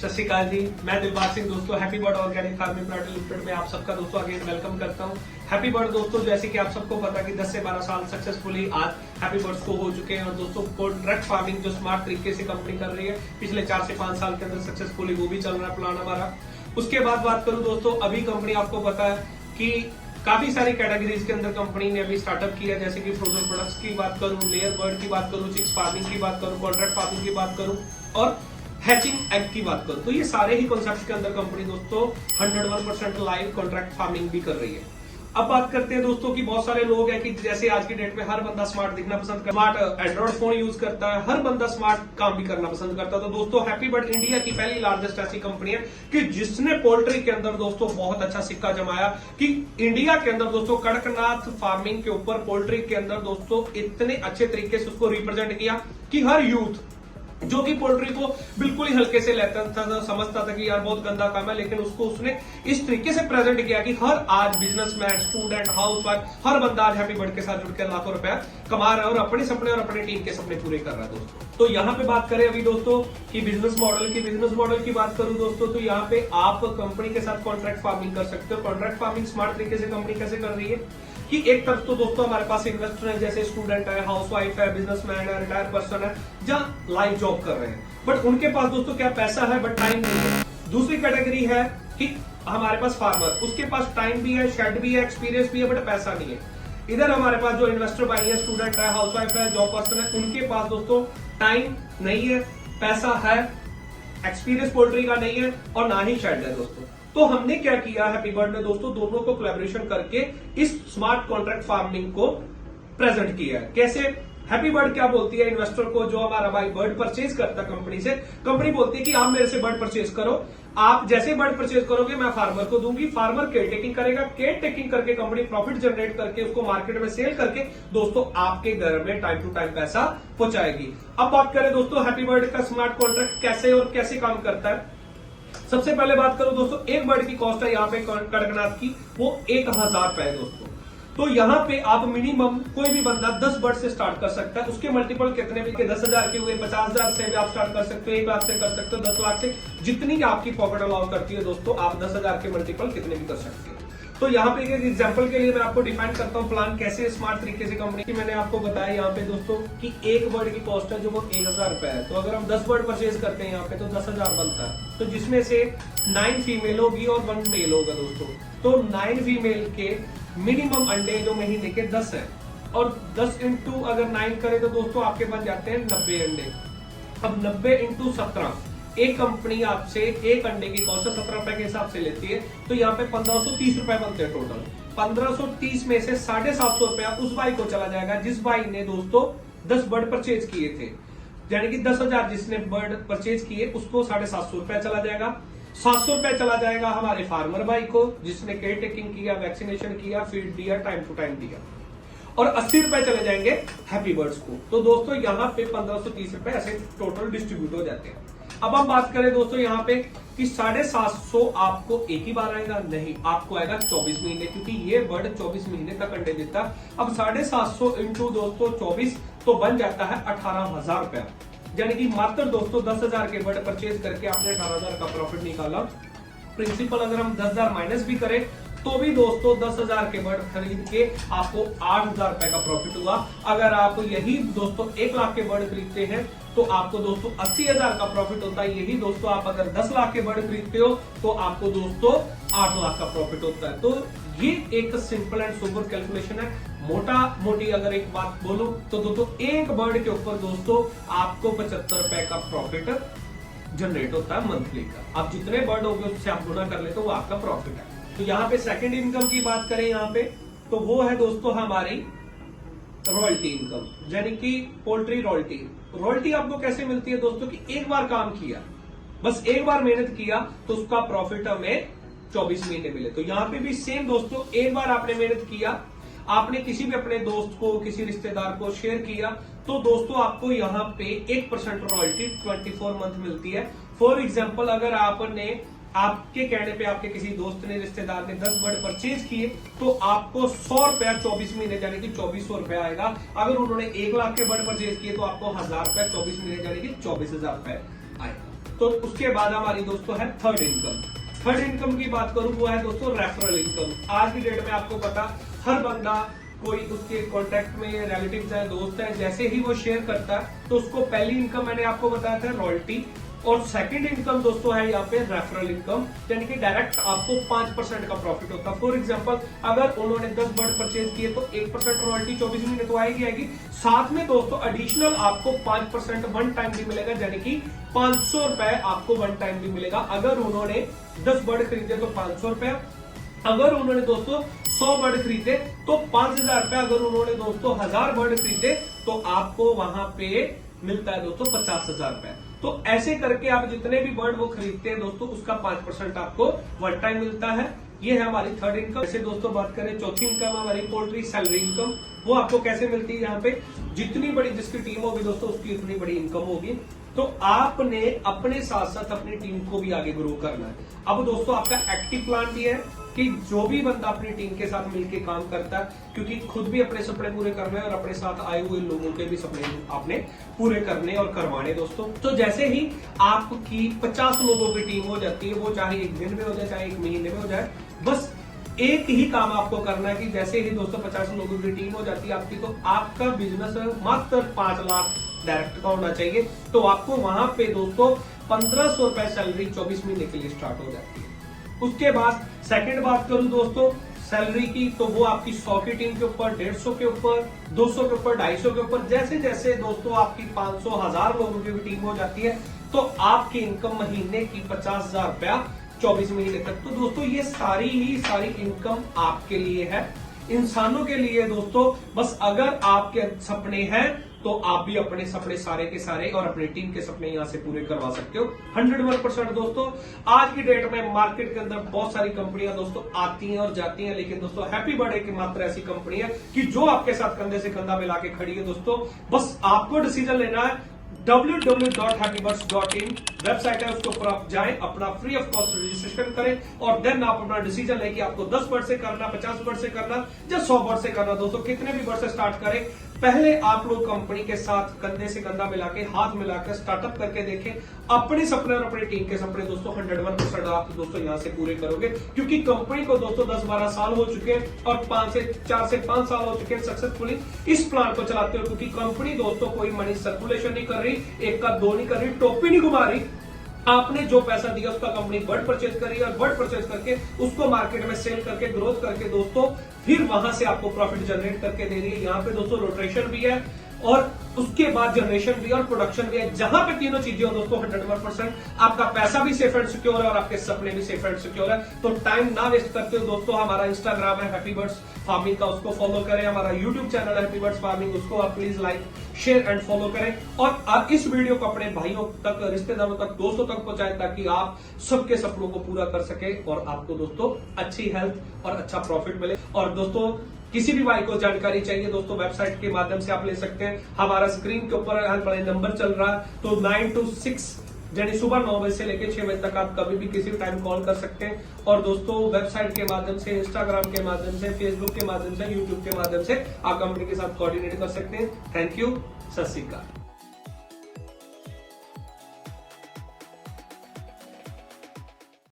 सत श्री अकाल जी, मैं दिलबाग सिंह दोस्तों happy bird organic farming private limited में आप सबका दोस्तों अगेन वेलकम करता हूं। हैप्पी बर्ड दोस्तों, जैसे कि आप सबको पता है कि 10 से 12 साल सक्सेसफुली आज हैप्पी बर्ड्स को हो चुके हैं और दोस्तों कॉन्ट्रैक्ट फार्मिंग जो स्मार्ट तरीके से कंपनी कर रही है पिछले 4 से 5 साल के अंदर सक्सेसफुली वो भी चल रहा है प्लान हमारा। उसके बाद बात करूं दोस्तों, अभी कंपनी आपको पता है कि काफी सारी कैटेगरीज के अंदर कंपनी ने अभी स्टार्टअप किया, जैसे कि फ्रोजन प्रोडक्ट्स की बात करूं, लेयर बर्ड की बात करूं, चिक्स फार्मिंग की बात करूं, कॉन्ट्रैक्ट फार्मिंग की बात करूं और हैचिंग एग की बात करूं, तो ये सारे ही कॉन्सेप्ट के अंदर कंपनी दोस्तों 101% लाइव कॉन्ट्रैक्ट फार्मिंग भी कर रही है। अब बात करते हैं दोस्तों कि बहुत सारे लोग हैं कि जैसे आज की डेट में हर बंदा स्मार्ट दिखना पसंद करता है, स्मार्ट एंड्रॉइड फोन यूज करता है, हर बंदा स्मार्ट काम भी करना पसंद करता है। तो दोस्तों हैप्पी बर्ड इंडिया की पहली लार्जेस्ट ऐसी कंपनी है कि जिसने पोल्ट्री के अंदर दोस्तों बहुत अच्छा सिक्का जमाया कि इंडिया के अंदर दोस्तों कड़कनाथ फार्मिंग के ऊपर पोल्ट्री के अंदर दोस्तों इतने अच्छे तरीके से उसको रिप्रेजेंट किया कि हर यूथ जो कि पोल्ट्री को बिल्कुल ही हल्के से लेता था, समझता था कि यार बहुत गंदा काम है, लेकिन उसको उसने इस तरीके से प्रेजेंट किया कि हर आज बिजनेसमैन, स्टूडेंट, हाउसवाइफ, हर बंदा आज हैप्पी बर्ड के साथ जुड़कर लाखों रुपया कमा रहा है और अपने सपने और अपनी टीम के सपने पूरे कर रहा है दोस्तों। तो यहाँ पे बात करें अभी दोस्तों कि बिजनेस मॉडल की बात करूं दोस्तों, तो यहाँ पे आप कंपनी के साथ कॉन्ट्रैक्ट फार्मिंग कर सकते हो। कॉन्ट्रैक्ट फार्मिंग स्मार्ट तरीके से कंपनी कैसे कर रही है कि एक तरफ तो दोस्तों हमारे पास इन्वेस्टर है, जैसे स्टूडेंट है, हाउसवाइफ है, बिजनेसमैन है, रिटायर्ड पर्सन है, जहां लाइव जॉब कर रहे हैं, बट उनके पास दोस्तों क्या पैसा है बट टाइम नहीं है। दूसरी कैटेगरी है कि हमारे पास फार्मर, उसके पास टाइम भी है, शेड भी है, एक्सपीरियंस भी है, बट पैसा नहीं है। इधर हमारे पास जो इन्वेस्टर भाई है, स्टूडेंट है, हाउसवाइफ है, जॉब पर्सन है, उनके पास दोस्तों टाइम नहीं है, पैसा है, एक्सपीरियंस पोल्ट्री का नहीं है और ना ही शेड है दोस्तों। तो हमने क्या किया हैप्पी बर्ड ने दोस्तों दोनों को कोलैबोरेशन करके इस स्मार्ट कॉन्ट्रैक्ट फार्मिंग को प्रेजेंट किया है। कैसे? हैप्पी बर्ड क्या बोलती है इन्वेस्टर को, जो हमारा भाई बर्ड परचेज करता है कंपनी से, कंपनी बोलती है कि आप मेरे से बर्ड परचेज करो, आप जैसे बर्ड परचेज करोगे मैं फार्मर को दूंगी, फार्मर केयर टेकिंग करेगा, केयर टेकिंग करके कंपनी प्रॉफिट जनरेट करके उसको मार्केट में सेल करके दोस्तों आपके घर में टाइम टू टाइम पैसा पहुंचाएगी। अब बात करें दोस्तों हैप्पी बर्ड का स्मार्ट कॉन्ट्रैक्ट कैसे और कैसे काम करता है। सबसे पहले बात करूं दोस्तों, एक बर्ड की कॉस्ट है यहाँ पे कड़कनाथ की, वो 1000 रुपए है दोस्तों। तो यहाँ पे आप मिनिमम कोई भी बंदा 10 बर्ड से स्टार्ट कर सकता है। उसके मल्टीपल कितने भी, 10,000 के हुए, 50,000 से भी आप स्टार्ट कर सकते हो, 1 लाख से कर सकते हो, 10 लाख से, जितनी आपकी पॉकेट अलाउ करती है दोस्तों, आप 10,000 के मल्टीपल कितने भी कर सकते हो। तो यहाँ पे एक एग्जांपल के लिए मैं आपको डिफाइन करता हूँ प्लान कैसे स्मार्ट तरीके से कंपनी की। मैंने आपको बताया यहाँ पे दोस्तों कि एक बर्ड की कॉस्ट है जो वो 1000 रुपए है। तो अगर हम 10 बर्ड परचेज करते हैं यहाँ पे तो 10,000 बनता है, तो जिसमें से 9 फीमेल होगी और 1 मेल होगा दोस्तों। तो 9 फीमेल के मिनिमम अंडे जो महीने के 10 है और 10 इंटू अगर 9 करें तो दोस्तों आपके बन जाते हैं 90 अंडे। अब 90 इंटू 17, एक कंपनी आपसे एक अंडे की कॉस्ट 17 रुपए के हिसाब से लेती है, तो यहाँ पे 1530 रुपए बनते हैं टोटल। 1530 में से 750 रुपया उस भाई को चला जाएगा जिस भाई ने दोस्तों 10 बर्ड परचेज किए थे, यानी कि 10,000 जिसने बर्ड परचेज किए उसको 750 रुपया चला जाएगा। 700 रुपया चला जाएगा हमारे फार्मर भाई को जिसने केयर टेकिंग किया, वैक्सीनेशन किया, फीड दिया, टाइम टू टाइम दिया, और 80 रुपए चले जाएंगे हैप्पी बर्ड्स को। तो दोस्तों यहाँ पे 1530 रुपए ऐसे टोटल डिस्ट्रीब्यूट हो जाते हैं। अब हम बात करें दोस्तों यहाँ पे कि 750 आपको एक ही बार आएगा, नहीं, आपको आएगा 24 महीने, क्योंकि ये बर्ड 24 महीने तक अंडे देता। अब 750 इंटू दोस्तों 24 तो बन जाता है 18,000 रुपया, यानी कि मात्र दोस्तों 10,000 के बर्ड परचेज करके आपने 18,000 का प्रॉफिट निकाला। प्रिंसिपल अगर हम 10,000 माइनस भी करें तो भी दोस्तों 10,000 के बर्ड खरीद के आपको 8,000 रुपए का प्रॉफिट हुआ। अगर आप यही दोस्तों 1 लाख के बर्ड खरीदते हैं तो आपको दोस्तों 80,000 का प्रॉफिट होता है। यही दोस्तों आप अगर 10 लाख के बर्ड खरीदते हो तो आपको दोस्तों 8 लाख का प्रॉफिट होता है। तो ये एक सिंपल एंड सुपर कैलकुलेशन है। मोटा मोटी अगर एक बात बोलूं तो दोस्तों एक बर्ड के ऊपर दोस्तों आपको 75 रुपए का प्रॉफिट जनरेट होता है मंथली का। आप जितने बर्ड होंगे उससे आप गुना कर लेते हो, वो आपका प्रॉफिट है। तो यहाँ पे सेकंड इनकम की बात करें यहाँ पे तो वो है दोस्तों हमारी रॉयल्टी इनकम, यानी कि पोल्ट्री रॉयल्टी। रॉयल्टी आपको कैसे मिलती है दोस्तों कि एक बार काम किया, बस एक बार मेहनत किया तो उसका प्रॉफिट हमें 24 महीने मिले। तो यहाँ पे भी सेम दोस्तों, एक बार आपने मेहनत किया, आपने किसी भी अपने दोस्त को, किसी रिश्तेदार को शेयर किया, तो दोस्तों आपको यहाँ पे 1% रॉयल्टी 24 मंथ मिलती है। फॉर एग्जाम्पल अगर आपने आपके कहने पे आपके किसी दोस्त ने, रिश्तेदार ने 10 बर्ड परचेज किए तो आपको 100 रुपया 24 महीने यानी कि 2400 रुपया आएगा। अगर उन्होंने 1 लाख के बर्ड परचेज किए तो आपको 1000 रुपया 24 महीने यानी कि 24,000 रुपए आएगा। तो उसके बाद हमारी दोस्तों है थर्ड इनकम। थर्ड इनकम की बात करूं वो है दोस्तों रेफरल इनकम। आज की डेट में आपको पता हर बंदा कोई उसके कॉन्टेक्ट में रिलेटिव है, दोस्त है, जैसे ही वो शेयर करता है तो उसको पहली इनकम मैंने आपको बताया था रॉयल्टी, और सेकंड इनकम दोस्तों है यहाँ पे रेफरल इनकम, यानी कि डायरेक्ट आपको 5% का प्रॉफिट होता है। फॉर एग्जांपल अगर उन्होंने 10 बर्ड परचेज किए तो 1% रॉयल्टी 24 महीने तो आएगी आएगी। साथ में दोस्तों एडिशनल आपको 5% वन टाइम भी मिलेगा, यानी कि 500 रुपए आपको वन टाइम भी मिलेगा। अगर उन्होंने 10 बर्ड खरीदे तो 500 रुपए, अगर उन्होंने दोस्तों 100 बर्ड खरीदे तो 5000 रुपए, अगर उन्होंने दोस्तों 1000 बर्ड खरीदे तो आपको वहां पे मिलता है दोस्तों 50,000 रुपए। तो ऐसे करके आप जितने भी बर्ड वो खरीदते हैं दोस्तों उसका 5% आपको वन टाइम मिलता है। ये है हमारी थर्ड इनकम। ऐसे दोस्तों बात करें चौथी इनकम हमारी पोल्ट्री सैलरी इनकम। वो आपको कैसे मिलती है, यहाँ पे जितनी बड़ी जिसकी टीम होगी दोस्तों उसकी उतनी बड़ी इनकम होगी। तो आपने अपने साथ साथ अपनी टीम को भी आगे ग्रो करना है। अब दोस्तों आपका एक्टिव प्लान भी है कि जो भी बंदा अपनी टीम के साथ मिलकर काम करता है, क्योंकि खुद भी अपने सपने पूरे करने और अपने साथ आए हुए लोगों के भी सपने आपने पूरे करने और करवाने दोस्तों। तो जैसे ही आपकी 50 लोगों की टीम हो जाती है, वो चाहे एक दिन में हो जाए चाहे एक महीने में हो जाए, बस एक ही काम आपको करना है कि जैसे ही दोस्तों 50 लोगों की टीम हो जाती है आपकी, तो आपका बिजनेस मात्र 5 लाख डायरेक्ट का होना चाहिए। तो आपको वहां पे दोस्तों 1500 रुपए सैलरी 24 महीने के लिए स्टार्ट हो जाती है। उसके बाद सेकंड बात करूं दोस्तों सैलरी की, तो वो आपकी 100 की टीम के ऊपर, 150 के ऊपर, 200 के ऊपर, 250 के ऊपर, जैसे जैसे दोस्तों आपकी 500 1000 लोगों की भी टीम हो जाती है तो आपकी इनकम महीने की 50,000 रुपया 24 महीने तक। तो दोस्तों ये सारी इनकम आपके लिए है, इंसानों के लिए दोस्तों। बस अगर आपके सपने हैं तो आप भी अपने सपने सारे के सारे और अपनी टीम के सपने यहां से पूरे करवा सकते हो 101% दोस्तों। आज की डेट में मार्केट के अंदर बहुत सारी कंपनियां दोस्तों आती हैं और जाती हैं, लेकिन दोस्तों हैप्पी बर्थडे की मात्र ऐसी कंपनी है कि जो आपके साथ कंधे से कंधा मिला के खड़ी है दोस्तों। बस आपको डिसीजन लेना है, www.happybirds.in वेबसाइट है, उसके ऊपर आप जाएं, अपना फ्री ऑफ कॉस्ट रजिस्ट्रेशन करें और देन आप अपना डिसीजन लें कि आपको 10 बर्ड से करना, 50 बर्ड से करना या 100 बर्ड से करना। दोस्तों कितने भी बर्ड से स्टार्ट करें, पहले आप लोग कंपनी के साथ कंधे से कंधा मिला के हाथ मिलाकर स्टार्टअप करके देखें। अपने सपने और अपनी टीम के सपने दोस्तों 101% आप दोस्तों यहां से पूरे करोगे, क्योंकि कंपनी को दोस्तों 10-12 साल हो चुके हैं और 4 से 5 साल हो चुके हैं सक्सेसफुली इस प्लान को चलाते हो। क्योंकि कंपनी दोस्तों कोई मनी सर्कुलेशन नहीं कर रही, एक का दो नहीं कर रही, टोपी नहीं घुमा रही। आपने जो पैसा दिया उसका कंपनी बर्ड परचेज कर रही है और बर्ड परचेज करके उसको मार्केट में सेल करके ग्रोथ करके दोस्तों फिर वहां से आपको प्रॉफिट जनरेट करके दे रही है। यहाँ पे दोस्तों रोटेशन भी है और उसके बाद जनरेशन भी और प्रोडक्शन भी है। जहां पे तीनों चीजें हो दोस्तों 101% आपका पैसा भी सेफ एंड सिक्योर है और आपके सपने भी सेफ एंड सिक्योर है। तो टाइम ना वेस्ट करते हो दोस्तों, हमारा इंस्टाग्राम है हैप्पी बर्ड्स फार्मिंग का, उसको फॉलो करें। हमारा यूट्यूब चैनल है हैप्पी बर्ड्स फार्मिंग, उसको आप please like share and follow करें और आप इस वीडियो को अपने भाइयों तक, रिश्तेदारों तक, दोस्तों तक पहुंचाएं ताकि आप सबके सपनों को पूरा कर सके और आपको दोस्तों अच्छी हेल्थ और अच्छा प्रॉफिट मिले। और दोस्तों किसी भी भाई को जानकारी चाहिए दोस्तों वेबसाइट के माध्यम से आप ले सकते हैं। हमारा स्क्रीन के ऊपर नंबर चल रहा है, तो 9 to 6 यानी सुबह 9 बजे से लेकर 6 बजे तक आप कभी भी किसी भी टाइम कॉल कर सकते हैं। और दोस्तों वेबसाइट के माध्यम से, इंस्टाग्राम के माध्यम से, फेसबुक के माध्यम से, यूट्यूब के माध्यम से आप कंपनी के साथ कोऑर्डिनेट कर सकते हैं। थैंक यू, सत श्री अकाल।